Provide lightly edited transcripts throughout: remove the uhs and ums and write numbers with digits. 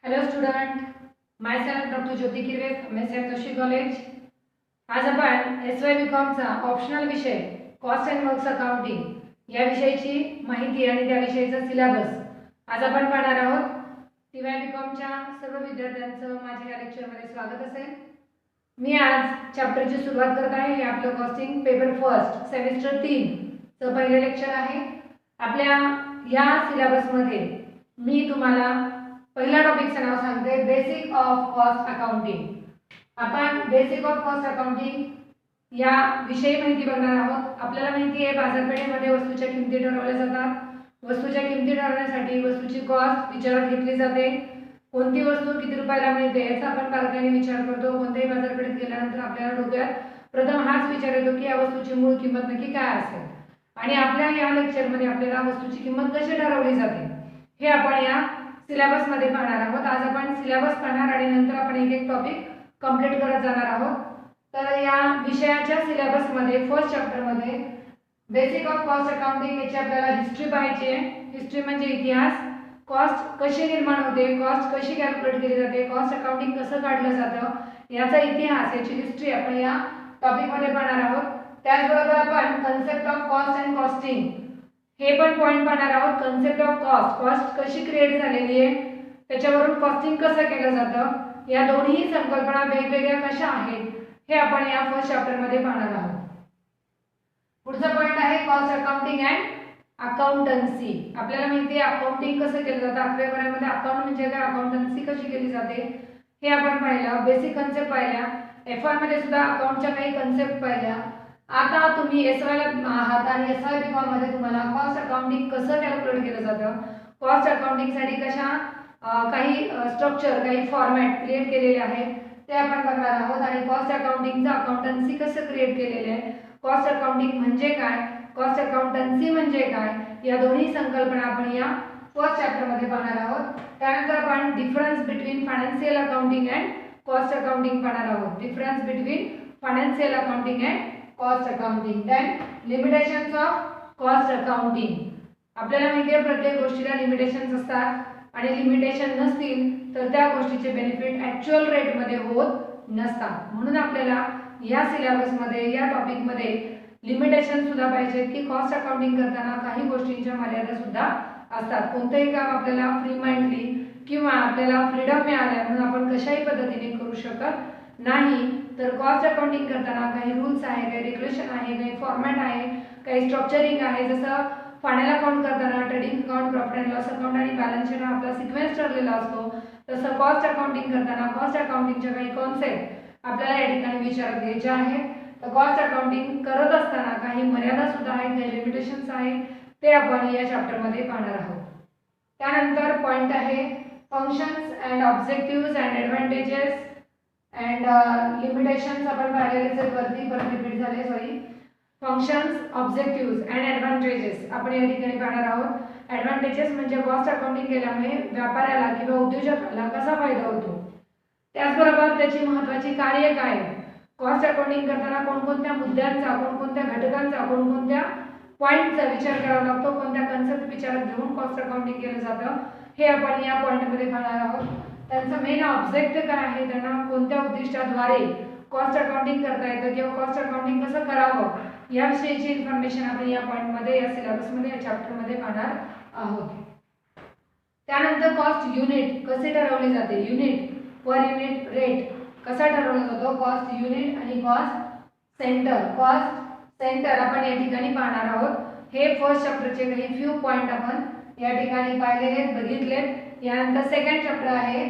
Hello student, myself Dr. Jyoti Kirve, MSF Toshi College. आज आपण SY चा optional विषय कॉस्ट अँड वर्क्स अकाउंटिंग या विषयाची माहिती आणि त्या विषयाचा सिलेबस आज आपण पाहणार आहोत. टीवाय.च्या सर्व विद्यार्थ्यांचं माझ्या या लेक्चरमध्ये स्वागत असेल. मी आज चॅप्टरची सुरुवात करत आहे. हे आपलं कॉस्टिंग पेपर फर्स्ट सेमिस्टर 3 चं पहिले लेक्चर आहे. आपल्या या सिलेबसमध्ये मी तुम्हाला पहिला टॉपिकचं नाव सांगते, बेसिक ऑफ कॉस्ट अकाउंटिंग. आपण बेसिक ऑफ कॉस्ट अकाउंटिंग या विषयी माहिती बघणार आहोत. आपल्याला माहिती आहे बाजारपेठेमध्ये वस्तूच्या किमती ठरवल्या जातात. वस्तूच्या किमती ठरवण्यासाठी वस्तूची कॉस्ट विचारात घेतली जाते. कोणती वस्तू किती रुपयाला मिळते याचा आपण बारकाईने विचार करतो. कोणत्याही बाजारपेठेत गेल्यानंतर आपल्याला डोक्यात प्रथम हाच विचार येतो की या वस्तूची मूळ किंमत नक्की काय असेल. आणि आपल्या या लेक्चरमध्ये आपल्याला वस्तूची किंमत कशी ठरवली जाते हे आपण या सिलेबस मध्ये पाहणार आहोत. आज आपण सिलेबस पाहणार आणि नंतर आपण एक एक टॉपिक कंप्लीट करत जाणार आहोत. तर या विषयाच्या सिलेबस मध्ये फर्स्ट चॅप्टर मध्ये बेसिक ऑफ कॉस्ट अकाउंटिंग याची आपल्याला हिस्ट्री पाहायची आहे. हिस्ट्री म्हणजे इतिहास. कॉस्ट कशी निर्माण होते, कॉस्ट कशी कॅल्क्युलेट केली जाते, कॉस्ट अकाउंटिंग कसं काढलं जातं याचा इतिहास, याची हिस्ट्री आपण या टॉपिक मध्ये पाहणार आहोत. त्याचबरोबर आपण concept of cost and costing हे पण पॉइंट पाहणार आहोत. कन्सेप्ट ऑफ कॉस्ट, कॉस्ट कशी क्रिएट झालेली आहे, त्याच्यावरून कॉस्टिंग कसं केलं जातं, या दोन्ही संकल्पना वेगवेगळ्या कशा आहेत हे आपण या फर्स्ट चॅप्टर मध्ये पाहणार आहोत. पुढचा पॉइंट आहे कॉस्ट अकाउंटिंग अँड अकाउंटन्सी. आपल्याला माहिती आहे अकाउंटिंग कसं केलं जातं. आपल्या घरामध्ये अकाउंट म्हणजे काय, अकाउंटन्सी कशी केली जाते हे आपण पाहिलं. बेसिक कन्सेप्ट पाहिल्या. एफआय मध्ये सुद्धा अकाउंटच्या काही कन्सेप्ट पाहिल्या. आता तुम्ही एसवायला आहात आणि SY.com मध्ये तुम्हाला कॉस्ट अकाउंटिंग कसं कॅल्क्युलेट केलं जातं, कॉस्ट अकाउंटिंग साठी कशा काही स्ट्रक्चर, काही फॉर्मॅट क्रिएट केलेले आहेत ते आपण बघणार आहोत. आणि कॉस्ट अकाउंटिंगचं अकाउंटन्सी कसं क्रिएट केलेले आहे, कॉस्ट अकाउंटिंग म्हणजे काय, कॉस्ट अकाउंटन्सी म्हणजे काय, या दोन्ही संकल्पना आपण या फर्स्ट चॅप्टर मध्ये पाहणार आहोत. त्यानंतर आपण difference between financial accounting and cost accounting पाहणार आहोत. Difference between financial accounting and cost accounting. Then limitations of cost accounting. आपल्याला माहिती आहे प्रत्येक गोष्टीला लिमिटेशन्स असतात आणि लिमिटेशन नसतील तर त्या गोष्टीचे बेनिफिट ॲक्च्युअल रेटमध्ये होत नसतात. म्हणून आपल्याला या सिलेबसमध्ये या टॉपिकमध्ये लिमिटेशन सुद्धा पाहिजेत की कॉस्ट अकाउंटिंग करताना काही गोष्टींच्या मर्यादा सुद्धा असतात. कोणतंही काम आपल्याला फ्री माइंडली किंवा आपल्याला फ्रीडम मिळाल्या म्हणून आपण कशाही पद्धतीने करू शकत नाही. तर कॉस्ट अकाउंटिंग करताना काही रूल्स आहे, काही रेग्युलेशन आहे, काही फॉर्मॅट आहे, काही स्ट्रक्चरिंग आहे. जसं फायनल अकाउंट करताना trading account, profit and loss account आणि बॅलन्स शीट हा आपला सिक्वेन्स ठरलेला असतो. तसं कॉस्ट अकाउंटिंग करताना कॉस्ट अकाउंटिंगच्या काही कॉन्सेप्ट आपल्याला या ठिकाणी विचारात घ्यायचे आहेत. तर कॉस्ट अकाउंटिंग करत असताना काही मर्यादा सुद्धा आहेत, काही लिमिटेशन्स आहेत, ते आपण या चॅप्टर मध्ये पाहणार आहोत. त्यानंतर पॉइंट आहे functions and objectives and advantages and limitations. आपण पाहिलेलेच आहेत वरती, परत रिपीट झाले, sorry. Functions, objectives and advantages आपण या ठिकाणी पाहणार आहोत. ॲडव्हान्टेजेस म्हणजे कॉस्ट अकाउंटिंग केल्यामुळे व्यापाऱ्याला किंवा उद्योजकाला कसा फायदा होतो, त्याचबरोबर त्याची महत्त्वाची कार्य काय, कॉस्ट अकाउंटिंग करताना कोणकोणत्या मुद्द्यांचा, कोणकोणत्या घटकांचा, कोणकोणत्या पॉईंटचा विचार करावा लागतो, कोणत्या कन्सेप्ट विचारात घेऊन कॉस्ट अकाउंटिंग केलं जातं हे आपण या पॉईंटमध्ये पाहणार आहोत. त्यांचं मेन ऑब्जेक्ट काय आहे, त्यांना कोणत्या उद्दिष्टाद्वारे कॉस्ट अकाउंटिंग करता येतं किंवा कॉस्ट अकाउंटिंग कसं करावं याविषयीची इन्फॉर्मेशन आपण या पॉईंटमध्ये, या सिलेबसमध्ये, या चॅप्टरमध्ये पाहणार आहोत. त्यानंतर कॉस्ट युनिट कसे ठरवले जाते, युनिट पर युनिट रेट कसा ठरवला जातो, कॉस्ट युनिट आणि कॉस्ट सेंटर. कॉस्ट सेंटर आपण या ठिकाणी पाहणार आहोत. हे फर्स्ट चॅप्टरचे काही फ्यू पॉइंट आपण या ठिकाणी पाहिलेले, बघितलेत. यानंतर सेकंड चॅप्टर आहे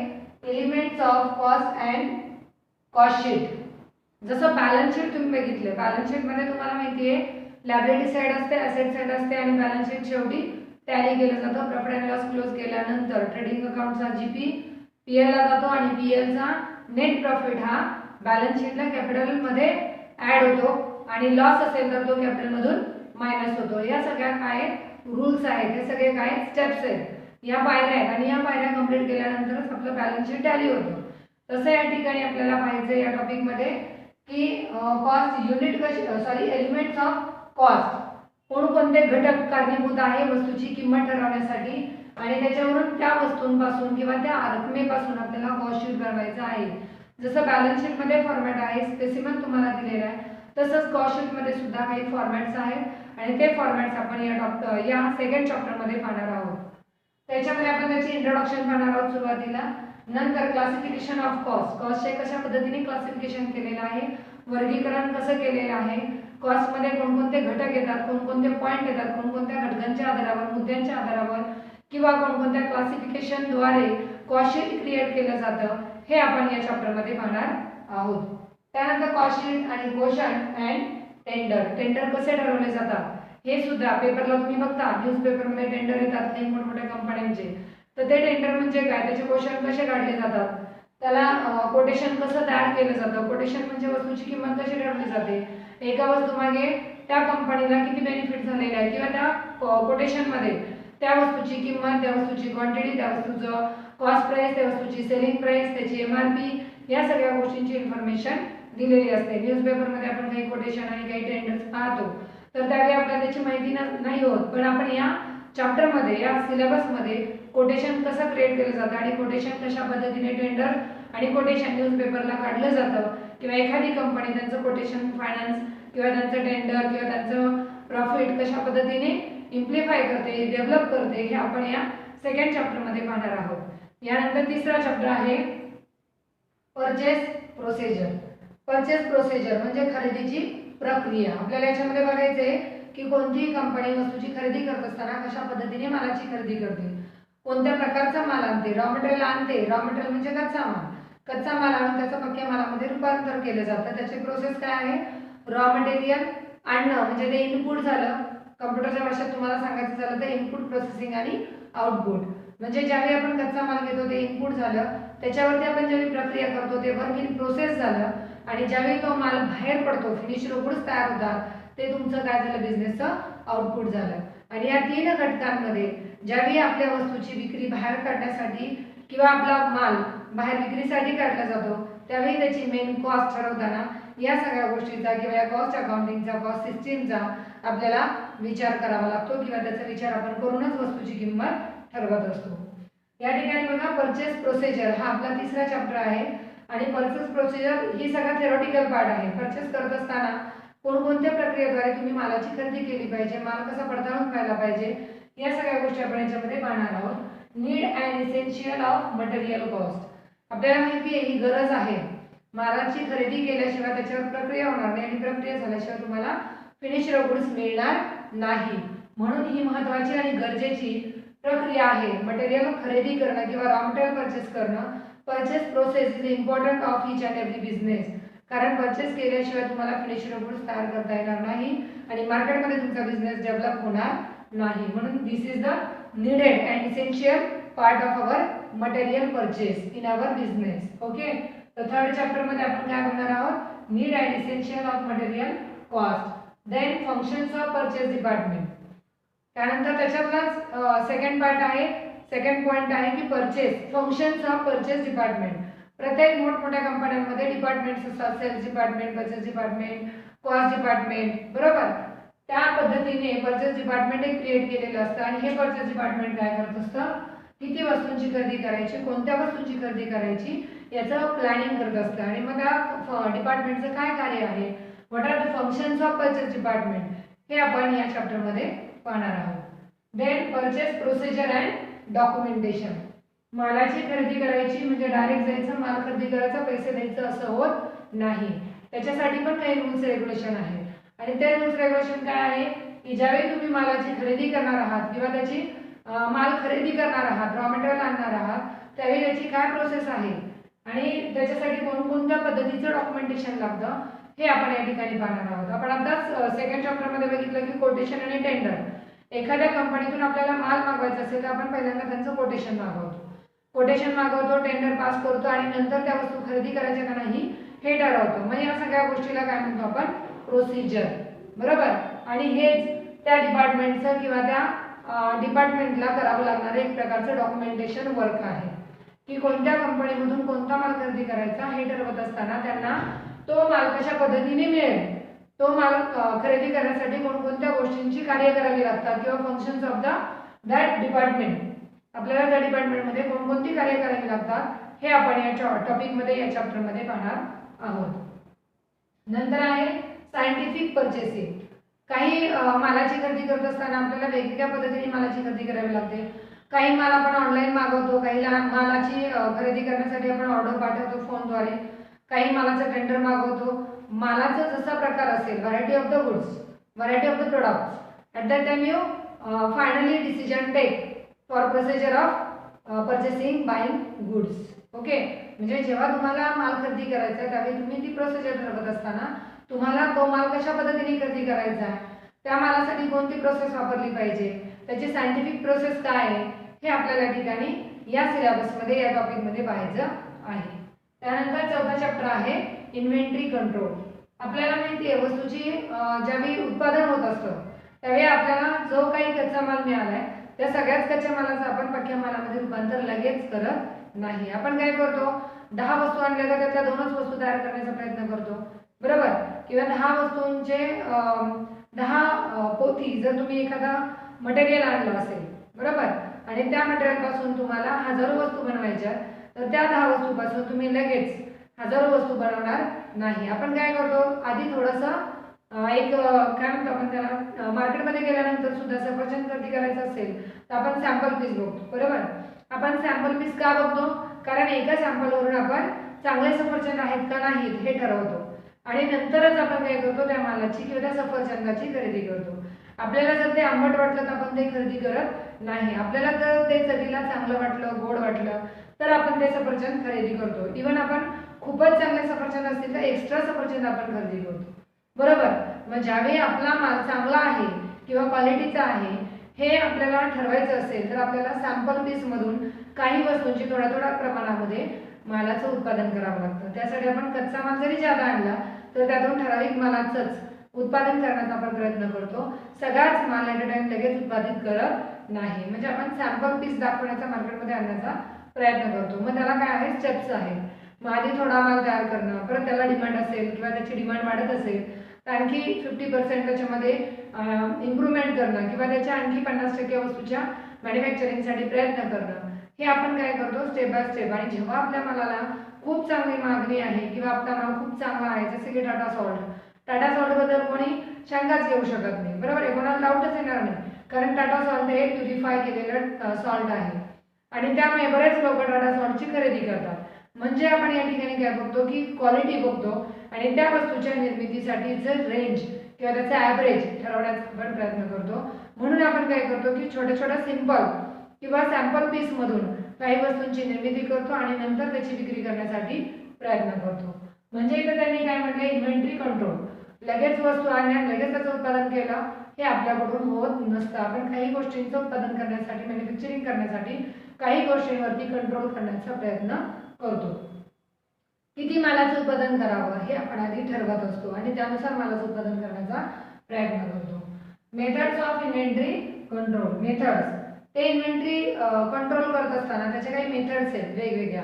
elements of cost and cost sheet. जसं बॅलन्स शीट तुम्ही बघितले, बॅलन्स शीट मध्ये तुम्हाला माहिती आहे लायबिलिटी साइड असते, असेट साइड असते आणि बॅलन्स शीट शेवटी टॅली केलं जातं. प्रॉफिट अँड लॉस क्लोज केल्यानंतर ट्रेडिंग अकाउंटचा जीपी पीएल ला जातो आणि पीएल चा नेट प्रॉफिट हा बॅलन्स शीटला कॅपिटल मध्ये ऍड होतो आणि लॉस असेल तर तो कॅपिटल मधून मायनस होतो. या सगळ्या काय रूल्स आहेत, हे सगळे काय स्टेप्स आहेत, या पायऱ्या आहेत आणि या पायऱ्या कंप्लीट केल्यानंतरच आपलं बॅलन्स शीट टॅली होतं. तसं या ठिकाणी आपल्याला पाहायचं या टॉपिक मध्ये की कॉस्ट युनिट कशी, सॉरी, एलिमेंट्स ऑफ कॉस्ट कोणकोणते घटक कारणीभूत आहे वस्तूची किंमत ठरवण्यासाठी आणि त्याच्यावरून त्या वस्तूंपासून किंवा त्या रकमेपासून आपल्याला कॉस्ट शीट बनवायचं आहे. जसं बॅलन्स शीट मध्ये फॉर्मॅट आहे, स्पेसिमन तुम्हाला दिलेला आहे, तसंच कॉस्ट शीट मध्ये सुद्धा काही फॉर्मॅट्स आहेत आणि ते फॉर्मॅट्स आपण या सेकंड चॅप्टर मध्ये पाहणार आहोत. त्याच्यामध्ये आपण त्याची इंट्रोडक्शन पाहणार आहोत सुरुवातीला. नंतर क्लासिफिकेशन ऑफ कॉस्ट, कॉस्टचे कशा पद्धतीने क्लासिफिकेशन केलेलं आहे, वर्गीकरण कसं केलेलं आहे, कॉस्ट मध्ये कोणकोणते घटक येतात, कोणकोणते पॉइंट येतात, कोणकोणत्या घटकांच्या आधारावर, मुद्द्यांच्या आधारावर किंवा कोणकोणत्या क्लासिफिकेशन द्वारे कॉस्ट शीट क्रिएट केलं जातं, हे आपण या चॅप्टर मध्ये पाहणार आहोत. त्यानंतर कॉस्ट शीट आणि क्वोशंट अँड टेंडर, टेंडर कसे ठरवले जातात हे सुद्धा पेपरला तुम्ही बघता, न्यूजपेपरमध्ये टेंडर येतात काही मोठमोठ्या कंपन्यांचे, तर ते टेंडर म्हणजे काय, त्याचे क्वोशंट कसे काढले जातात, त्याला कोटेशन कसं तयार केलं जातं, कोटेशन म्हणजे वस्तूची किंमत कशी ठरवली जाते, एका वस्तूमागे त्या कंपनीला किती बेनिफिट झालेले आहे किंवा त्या कोटेशन मध्ये त्या वस्तूची किंमत, त्या वस्तूची क्वांटिटी, त्या वस्तूचं कॉस्ट प्राइस, त्या वस्तूची सेलिंग प्राइस, त्याची MRP, या सगळ्या गोष्टींची इन्फॉर्मेशन दिलेली असते. न्यूजपेपरमध्ये आपण काही कोटेशन आणि काही टेंडर्स पाहतो, तर त्यावेळी आपल्याला त्याची माहिती नाही होत, पण आपण या चॅप्टरमध्ये, या सिलेबसमध्ये कोटेशन कसं क्रिएट केलं जातं आणि कोटेशन कशा पद्धतीने टेंडर आणि कोटेशन न्यूजपेपरला काढलं जातं किंवा एखादी कंपनी त्यांचं कोटेशन फायनान्स किंवा त्यांचं टेंडर किंवा त्यांचं प्रॉफिट कशा पद्धतीने इम्प्लिफाय करते, डेव्हलप करते, हे आपण या सेकंड चॅप्टरमध्ये पाहणार आहोत. यानंतर तिसरा चॅप्टर आहे परचेस प्रोसिजर. परचेस प्रोसिजर म्हणजे खरेदीची प्रक्रिया. आपल्याला याच्यामध्ये बघायचं आहे की कोणतीही कंपनी वस्तूची खरेदी करत असताना कशा पद्धतीने मालाची खरेदी करते, कोणत्या प्रकारचा माल आणते, रॉ मटेरियल आणते, रॉ मटेरियल म्हणजे कच्चा माल, कच्चा माल आणून त्याचं पक्क्या मालामध्ये रूपांतर केलं जातं. त्याची प्रोसेस काय आहे, रॉ मटेरियल आणणं म्हणजे ते इनपुट झालं, कम्प्युटरच्या भाषेत तुम्हाला सांगायचं झालं तर इनपुट प्रोसेसिंग आणि आउटपुट, म्हणजे ज्यावेळी आपण कच्चा माल घेतो ते इनपुट झालं, त्याच्यावरती आपण ज्यावेळी प्रक्रिया करतो ते वर्क इन प्रोसेस झालं, आणि ज्यावेळी तो माल बाहेर पडतो, फिनिश गुड्स तयार होतात, ते तुमचं काय झालं, बिझनेसचं आउटपुट झालं. आणि या तीन घटकांमध्ये ज्यावेळी आपल्या वस्तूची विक्री बाहेर काढण्यासाठी किंवा आपला माल बाहेर विक्रीसाठी काढला जातो, त्यावेळी त्याची मेन कॉस्ट ठरवताना या सगळ्या गोष्टींचा किंवा या कॉस्ट अकाउंटिंगचा, कॉस्ट सिस्टीमचा आपल्याला विचार करावा लागतो किंवा त्याचा विचार आपण करूनच वस्तूची किंमत ठरवत असतो. या ठिकाणी बघा, परचेस प्रोसिजर हा आपला तिसरा चॅप्टर आहे आणि परचेस प्रोसिजर ही सगळा थेरॉटिकल पार्ट आहे. परचेस करत असताना कोणकोणत्या प्रक्रियेद्वारे तुम्ही मालाची खरेदी केली पाहिजे, माल कसा पडताळून पाहिला पाहिजे, या सगळ्या गोष्टी आपण याच्यामध्ये पाहणार आहोत. Need and essential of material cost. आपल्याला माहिती आहे ही गरज आहे, मालाची खरेदी केल्याशिवाय त्याच्यावर प्रक्रिया होणार नाही आणि प्रक्रिया झाल्याशिवाय तुम्हाला फिनिश गुड्स मिळणार नाही, म्हणून ही महत्त्वाची आणि गरजेची प्रक्रिया आहे मटेरियल खरेदी करणं किंवा रॉ मटेरियल परचेस करणं. Purchase process is important of each and every business, कारण परचेस केल्याशिवाय तुम्हाला फिनिश गुड्स तयार करता येणार नाही आणि मार्केटमध्ये तुमचा बिझनेस डेव्हलप होणार नाही, म्हणून this is the needed and essential part of our material purchase in our business. Okay, तर थर्ड चॅप्टर मध्ये आपण काय बघणार आहोत, need and essential of material cost. Then functions of purchase department. त्यानंतर त्याच्यातलाच सेकंड पार्ट आहे, सेकंड पॉइंट आहे की purchase, functions of purchase department. प्रत्येक मोठमोठ्या कंपन्यांमध्ये डिपार्टमेंट्स असतात, sales department, purchase department, cost department, बरोबर. त्या पद्धतीने परचेस डिपार्टमेंट एक क्रिएट केलेलं असतं आणि हे परचेस डिपार्टमेंट काय करत असतं, किती वस्तूंची खरेदी करायची, कोणत्या वस्तूंची खरेदी करायची याचं प्लॅनिंग करत असतं. आणि मग त्या डिपार्टमेंटचं काय कार्य आहे, what are the functions of purchase department, हे आपण या चॅप्टरमध्ये पाहणार आहोत. Then purchase procedure and documentation. मालाची खरेदी करायची म्हणजे डायरेक्ट जायचं माल खरेदी करायचा, पैसे द्यायचं असं होत नाही, त्याच्यासाठी पण काही रूल्स रेग्युलेशन आहे. आणि ते रूल्स रेग्युलेशन काय आहे की ज्यावेळी तुम्ही मालाची खरेदी करणार आहात किंवा त्याची माल खरेदी करणार आहात, रॉ मटेरियल आणणार आहात, त्यावेळी त्याची काय प्रोसेस आहे आणि त्याच्यासाठी कोणकोणत्या पद्धतीचं डॉक्युमेंटेशन लागतं हे आपण या ठिकाणी पाहणार आहोत. आपण आताच सेकंड चॅप्टरमध्ये बघितलं की कोटेशन आणि टेंडर. एखाद्या कंपनीतून आपल्याला माल मागवायचा असेल तर आपण पहिल्यांदा त्यांचं कोटेशन मागवतो, टेंडर पास करतो आणि नंतर त्या वस्तू खरेदी करायच्या का नाही हे ठरवतो. मग या सगळ्या गोष्टीला काय म्हणतो आपण, प्रोसिजर, बरोबर. आणि हेच त्या डिपार्टमेंटचं किंवा त्या डिपार्टमेंटला करावं लागणारं एक प्रकारचं डॉक्युमेंटेशन वर्क आहे की कोणत्या कंपनीमधून कोणता माल खरेदी करायचा हे ठरवत असताना त्यांना तो माल कशा पद्धतीने मिळेल, तो माल खरेदी करण्यासाठी कोणकोणत्या गोष्टींची कार्य करावी लागतात किंवा functions of the that department आपल्याला त्या डिपार्टमेंटमध्ये कोणकोणती कार्य करावी लागतात हे आपण या टॉपिकमध्ये या चॅप्टरमध्ये पाहणार आहोत. नंतर आहे सायंटिफिक पर्चेसिंग. काही मालाची खरेदी करत असताना आपल्याला वेगवेगळ्या पद्धतीने मालाची खरेदी करावी लागते. काही माल आपण ऑनलाईन मागवतो, काही मालाची खरेदी करण्यासाठी आपण ऑर्डर पाठवतो फोनद्वारे, काही मालाचं टेंडर मागवतो. मालाचा जसा प्रकार असेल, variety of the goods, variety of the products, at that time you finally decision take for procedure of purchasing buying goods. Okay, म्हणजे जेव्हा तुम्हाला माल खरेदी करायचा आहे त्यावेळी तुम्ही ती प्रोसिजर ठरवत असताना तुम्हाला तो माल कशा पद्धतीने खरेदी करायचा आहे, त्या मालासाठी कोणती प्रोसेस वापरली पाहिजे, त्याची सायंटिफिक प्रोसेस काय आहे हे आपल्याला या ठिकाणी या सिलेबसमध्ये या टॉपिकमध्ये पाहायचं आहे. त्यानंतर चौथा चॅप्टर आहे इन्व्हेंटरी कंट्रोल. आपल्याला माहिती आहे वस्तूची ज्यावेळी उत्पादन होत असतं त्यावेळी आपल्याला जो काही कच्चा माल मिळाला आहे त्या सगळ्याच कच्च्या मालाचं आपण पक्क्या मालामध्ये रूपांतर लगेच करत नाही. आपण काय करतो, 10 वस्तू आणल्या तर त्यातल्या 2च वस्तू तयार करण्याचा प्रयत्न करतो, बरोबर. किंवा 10 वस्तूंचे 10 पोथी जर तुम्ही एखादा मटेरियल आणलं असेल, बरोबर, आणि त्या मटेरियलपासून तुम्हाला हजारो वस्तू बनवायच्या तर त्या 10 वस्तूपासून तुम्ही लगेच हजारो वस्तू बनवणार नाही. आपण काय करतो, आधी थोडंसं एक काय म्हणतो आपण त्याला, मार्केटमध्ये गेल्यानंतर सुद्धा सफरचंद खरेदी करायचं असेल तर आपण सॅम्पल पीस बघतो, बरोबर. आपण सॅम्पल पीस का बघतो, कारण एका सॅम्पलवरून आपण चांगले सफरचंद आहेत का नाहीत हे ठरवतो आणि नंतरच आपण काय करतो, त्या मालाची किंवा त्या सफरचंदाची खरेदी करतो. आपल्याला जर ते आंबट वाटलं तर आपण ते खरेदी करत नाही. आपल्याला जर ते चवीला चांगलं वाटलं, गोड वाटलं तर आपण ते सफरचंद खरेदी करतो. इव्हन आपण खूपच चांगले सफरचंद असतील तर एक्स्ट्रा सफरचंद आपण खरेदी करतो, बरोबर. मग ज्यावेळी आपला माल चांगला आहे किंवा क्वालिटीचा आहे हे आपल्याला ठरवायचं असेल तर आपल्याला सॅम्पल पीसमधून काही वस्तूंची थोड्या प्रमाणामध्ये मालाचं उत्पादन करावं लागतं. त्यासाठी आपण कच्चा माल जरी जादा आणला तर त्यातून ठराविक मालाचंच उत्पादन करण्याचा आपण प्रयत्न करतो. सगळाच माल ॲट अ टाइम लगेच उत्पादित करत नाही. म्हणजे आपण सॅम्पल पीस दाखवण्याचा मार्केटमध्ये आणण्याचा प्रयत्न करतो. मग त्याला काय आहे, स्टेप्स आहेत. मग आधी थोडा माल तयार करणं, परत त्याला डिमांड असेल किंवा त्याची डिमांड वाढत असेल तर आणखी 50% त्याच्यामध्ये इम्प्रूव्हमेंट करणं किंवा त्याच्या आणखी 50% वस्तूच्या मॅन्युफॅक्चरिंगसाठी प्रयत्न करणं, हे आपण काय करतो स्टेप बाय स्टेप. आणि जेव्हा आपल्या मालाला खूप चांगली मागणी आहे किंवा आपला माल खूप चांगला आहे, जसे की टाटा सॉल्टबद्दल कोणी शंकाच घेऊ शकत नाही, बरोबर आहे, कोणाला डाऊटच येणार नाही, कारण टाटा सॉल्ट हे प्युरिफाय केलेलं सॉल्ट आहे आणि त्यामुळे बरेच लोक टाटा सॉल्टची खरेदी करतात. म्हणजे आपण या ठिकाणी काय बघतो की क्वालिटी बघतो आणि त्या वस्तूच्या निर्मितीसाठी जर रेंज किंवा त्याचा ॲव्हरेज ठरवण्याचा आपण प्रयत्न करतो. म्हणून आपण काय करतो की छोट्या सिंपल किंवा सॅम्पल पीसमधून काही वस्तूंची निर्मिती करतो आणि नंतर त्याची विक्री करण्यासाठी प्रयत्न करतो. म्हणजे इथं त्यांनी काय म्हटलं, इन्व्हेंटरी कंट्रोल. लगेच वस्तू आणल्या, लगेच त्याचं उत्पादन केलं हे आपल्याकडून होत नसतं. आपण काही गोष्टींचं उत्पादन करण्यासाठी, मॅन्युफॅक्चरिंग करण्यासाठी काही गोष्टींवरती कंट्रोल करण्याचा प्रयत्न करतो. किती मालाचं उत्पादन करावं हे आपण आधी ठरवत असतो आणि त्यानुसार मालाचं उत्पादन करण्याचा प्रयत्न करतो. Methods of inventory control. Methods, ते इन्व्हेंटरी कंट्रोल करत असताना त्याच्या काही मेथड्स आहेत वेगवेगळ्या.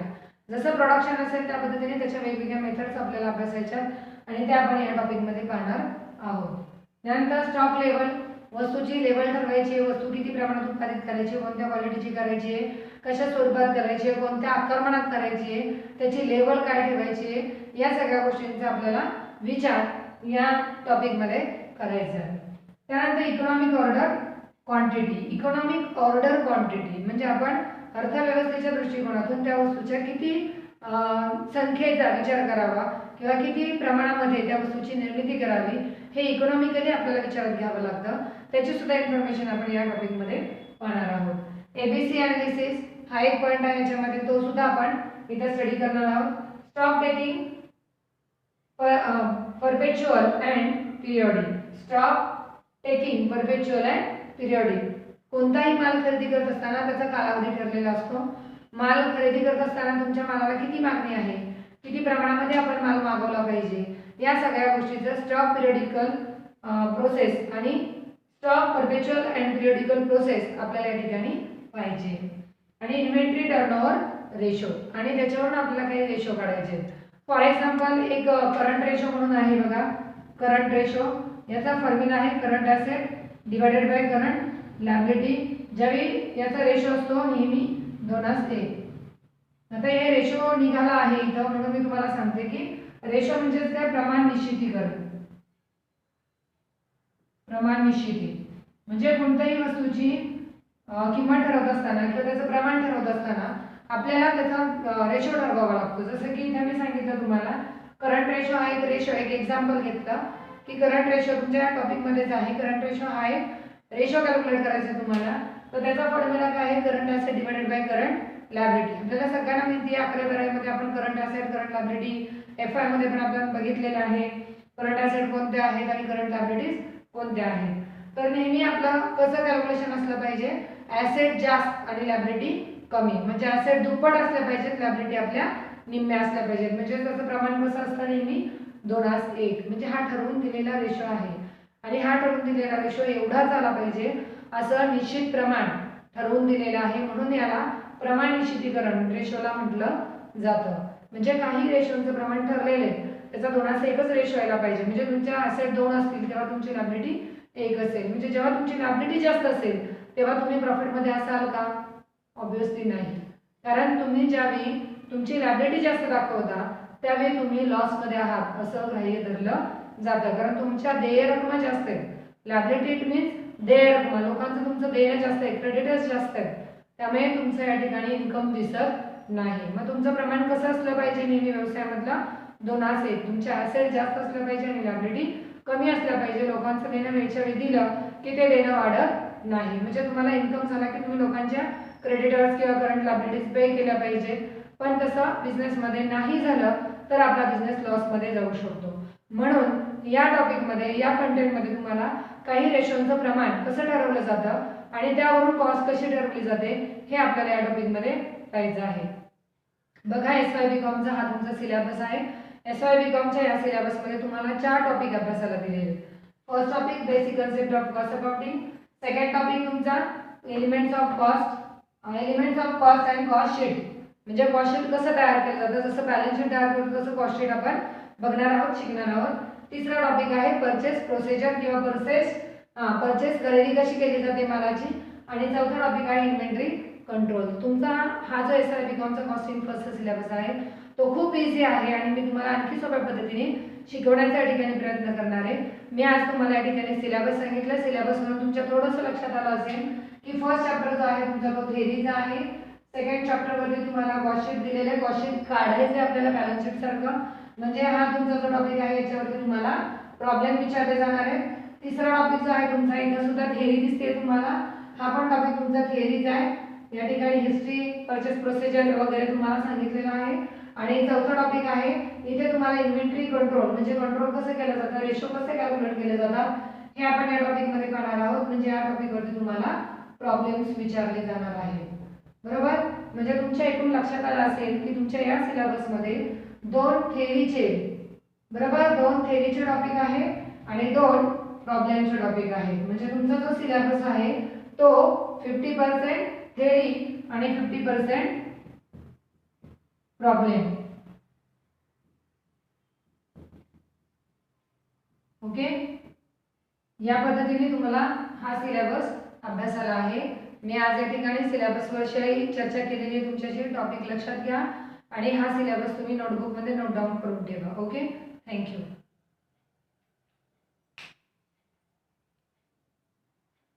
जसं प्रोडक्शन असेल त्या पद्धतीने त्याच्या वेगवेगळ्या मेथड्स आपल्याला अभ्यासायच्या आणि त्या आपण या टॉपिकमध्ये पाहणार आहोत. त्यानंतर स्टॉक लेवल, वस्तूची लेवल ठरवायची, वस्तू किती प्रमाणात उत्पादित करायची, कोणत्या क्वालिटीची करायची आहे, कशा स्वरूपात करायची आहे, कोणत्या आकारमानात करायची आहे, त्याची लेवल काय ठेवायची आहे, या सगळ्या गोष्टींचा आपल्याला विचार या टॉपिकमध्ये करायचा आहे. त्यानंतर economic order quantity. Economic order quantity म्हणजे आपण अर्थव्यवस्थेच्या दृष्टिकोनातून त्या वस्तूच्या किती संख्येचा विचार करावा किंवा किती प्रमाणामध्ये त्या वस्तूची निर्मिती करावी हे इकॉनॉमिकली आपल्याला विचारात घ्यावं लागतं. त्याची सुद्धा इन्फॉर्मेशन आपण या टॉपिकमध्ये पाहणार आहोत. ABC ॲनालिसिस हा एक पॉईंट आहे याच्यामध्ये, तो सुद्धा आपण इथे स्टडी करणार आहोत. Stock taking, परपेच्युअल and periodic. Stock taking, परपेच्युअल and periodic. कोणताही माल खरेदी करत असताना त्याचा कालावधी ठरलेला असतो. माल खरेदी करत असताना तुमच्या मालाला किती मागणी आहे, किती प्रमाणामध्ये आपण माल मागवला पाहिजे, या सगळ्या गोष्टीचं स्टॉक पिरियडिकल प्रोसेस आणि स्टॉक परपेच्युअल अँड पिरियडिकल प्रोसेस आपल्याला या ठिकाणी पाहिजे. आणि इन्व्हेंटरी टर्नओव्हर रेशो, आणि त्याच्यावरून आपल्याला काही रेशो काढायचे. फॉर एक्झाम्पल एक करंट रेशो म्हणून आहे बघा. करंट रेशो याचा फॉर्म्युला आहे current asset divided by current liability ज्यावेळी याचा रेशो असतो नेहमी 2:1. आता हे रेशो निघाला आहे इथं, म्हणून मी तुम्हाला सांगते की रेशो म्हणजे काय, प्रमाण निश्चितीकरण. प्रमाण निश्चिती म्हणजे कोणत्याही वस्तूची किंमत ठरवत असताना किंवा त्याचं प्रमाण ठरवत असताना आपल्याला त्याचा रेशो ठरवावा लागतो. जसं की इथे मी सांगितलं तुम्हाला करंट रेशो हा एक रेशो, एक एक्झाम्पल घेतलं की करंट रेशो तुमच्या टॉपिकमध्येच आहे. करंट रेशो हा एक रेशो कॅल्क्युलेट करायचा आहे तुम्हाला, तर त्याचा फॉर्म्युला काय आहे, current asset divided by current liability. आपल्याला सगळ्यांना माहिती आहे 11वी मध्ये आपण current asset current liability FI मध्ये पण आपण बघितलेलं आहे. करंट ॲसेट कोणते आहेत आणि करंट लायबिलिटीज कोणत्या आहेत. तर नेहमी आपलं कसं कॅल्क्युलेशन असलं पाहिजे, ॲसेट जास्त आणि लायबिलिटी कमी. म्हणजे ॲसेट दुप्पट असल्या पाहिजेत, लायबिलिटी आपल्या निम्म्या असल्या पाहिजेत. म्हणजे त्याचं प्रमाण कसं असतं, नेहमी 2:1. म्हणजे हा ठरवून दिलेला रेशो आहे आणि हा ठरवून दिलेला रेशो एवढाच आला पाहिजे असं निश्चित प्रमाण ठरवून दिलेलं आहे, म्हणून याला प्रमाण निश्चितीकरण रेशोला म्हटलं जातं. म्हणजे काही रेशोचं प्रमाण ठरलेले त्याचा 2:1च रेशो यायला पाहिजे. म्हणजे तुमच्या ॲसेट 2 असतील तेव्हा तुमची लायबिलिटी 1 असेल. म्हणजे जेव्हा तुमची लायबिलिटी जास्त असेल तेव्हा तुम्ही प्रॉफिटमध्ये असाल का? ऑब्विसली नाही. कारण तुम्ही ज्यावेळी तुमची लायबिलिटी जास्त दाखवता त्यावेळी तुम्ही लॉसमध्ये आहात असं ग्राह्य धरलं जातं. कारण तुमच्या देय रक्कम जास्त आहेत. लायबिलिटी इट मीन्स देय रक्कम, लोकांचं तुमचं देय जास्त आहे, क्रेडिटर्स जास्त आहेत, त्यामुळे तुमचं या ठिकाणी इन्कम दिसत नाही. मग तुमचं प्रमाण कसं असलं पाहिजे, नेहमी व्यवसायामधला 2:1. तुमचे ॲसेट जास्त असलं पाहिजे आणि लायबिलिटी कमी असल्या पाहिजे. लोकांचं देणं वेळच्या वेळी दिलं की ते देणं वाढत नाही. म्हणजे तुम्हाला इन्कम झाला की तुम्ही लोकांच्या क्रेडिटर्स किंवा करंट लायबिलिटीज पे केल्या पाहिजेत. पण तसं बिझनेसमध्ये नाही झालं तर आपला बिझनेस लॉसमध्ये जाऊ शकतो. म्हणून या टॉपिकमध्ये, या कंटेंटमध्ये तुम्हाला काही रेशोंचं प्रमाण कसं ठरवलं जातं आणि त्यावरून कॉस्ट कशी ठरवली जाते हे आपल्याला या टॉपिकमध्ये पाहायचं आहे. बघा, एस.वाय. बी.कॉमचा हा तुमचा सिलेबस आहे. एस.वाय. बी.कॉमच्या या सिलेबसमध्ये तुम्हाला 4 टॉपिक अभ्यासाला दिलेले आहेत. First topic basic concept of cost accounting. Second topic तुमचा elements of cost and cost sheet. म्हणजे कॉस्ट शीट कसं तयार केलं जातं, जसं बॅलन्स शीट तयार करतो तसं कॉस्ट शीट आपण बघणार आहोत, शिकणार आहोत. तिसरा टॉपिक आहे परचेस प्रोसिजर किंवा परचेस खरेदी कशी केली जाते मालाची. आणि चौथा टॉपिक आहे इन्व्हेंटरी कंट्रोल. तुमचा हा जो एस.वाय. बी.कॉमचा कॉस्टिंग फर्स्ट सिलेबस आहे तो खूप इझी आहे आणि मी तुम्हाला आणखी सोप्या पद्धतीने शिकवण्याचा या ठिकाणी प्रयत्न करणार आहे. मी आज तुम्हाला या ठिकाणी सिलेबस सांगितलं. सिलेबसवरून तुमच्या थोडंसं लक्षात आलं असेल की फर्स्ट चॅप्टर जो आहे तुमचा तो थेअरीचा आहे. सेकंड चॅप्टरमध्ये तुम्हाला कॉस्ट शीट दिलेलं आहे. कॉस्ट शीट काढायचं आपल्याला बॅलन्स शीट सारखं. म्हणजे हा तुमचा जो टॉपिक आहे याच्यावरती तुम्हाला प्रॉब्लेम विचारले जाणार आहे. तिसरा टॉपिक जो आहे तुमचा, इथं सुद्धा थेअरी दिसते तुम्हाला. हा पण टॉपिक तुमचा थेअरीचा आहे. या ठिकाणी हिस्ट्री, परचेस प्रोसिजर वगैरे तुम्हाला सांगितलेलं आहे. आणि चौथा टॉपिक आहे इथे तुम्हाला इन्व्हेंटरी कंट्रोल, म्हणजे कंट्रोल कसं केलं जातं, रेशो कसे कॅल्क्युलेट केले जातात हे आपण या टॉपिकमध्ये पाहणार आहोत. म्हणजे या टॉपिकवरती तुम्हाला प्रॉब्लेम्स विचारले जाणार आहेत. बरोबर. म्हणजे तुमच्या एकूण लक्षात आलं असेल की तुमच्या या सिलेबसमध्ये 2 थेअरीचे, बरोबर, 2 थेअरीचे टॉपिक आहे आणि 2 प्रॉब्लेमचे टॉपिक आहे. म्हणजे तुमचा जो सिलेबस आहे तो 50% थेअरी आणि 50% प्रॉब्लेम. ओके, या पद्धतीने तुम्हाला हा सिलेबस अभ्यासाला आहे. मी आज या ठिकाणी सिलेबस विषयी चर्चा केलेली आहे तुमच्याशी. टॉपिक लक्षात घ्या आणि हा सिलेबस तुम्ही नोटबुकमध्ये नोट डाऊन करून ठेवा. Okay, thank you.